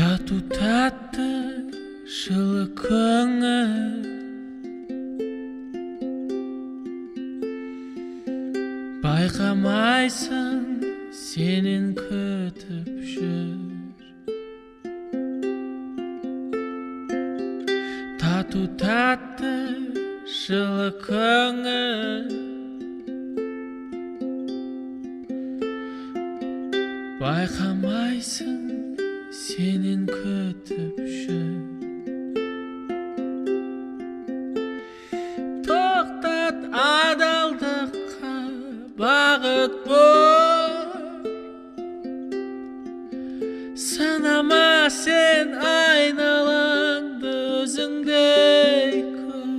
Тату тәтті жылы көңіл, байқамайсың сенен күтіп жүр. Тату тәтті жылы көңіл, байқамайсың сенен күтіп жүр. Тоқтат адалдыққа бағыт бол, сынама сен айналаңды өзіңдей көр.